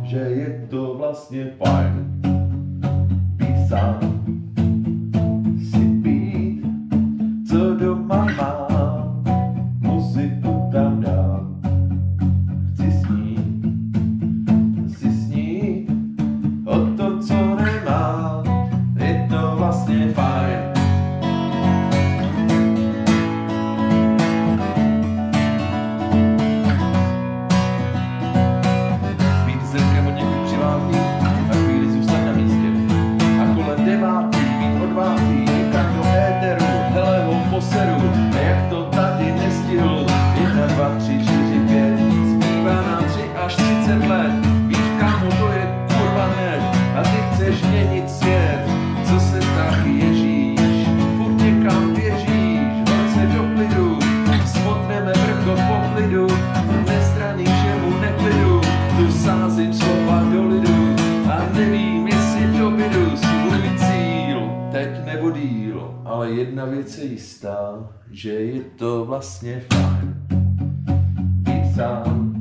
že je to vlastně fajn být sám, si být, co doma mám, muziku tam dám, chci snít, si snít o tom, co nemám, je to vlastně fajn. Zrkem od někud přivátý a chvíli zůstat na místě. A kolem 9. být odvážný, někam do éteru, hele ho poseru, jak to tady nestihl. 1, 2, 3, 4, 5, zbývá nám 3 až 30 let. Víš, kámo, to je kurva hned a ty chceš měnit svět. Co se tak ježíš, furt někam běžíš, vrť se do klidu, smotneme vrchol po klidu, nestraní všemu neklidu. Tu sázím slova do lidu a nevím, jestli dobydu svůj cíl teď nebo díl, ale jedna věc je jistá, že je to vlastně fajn být sám.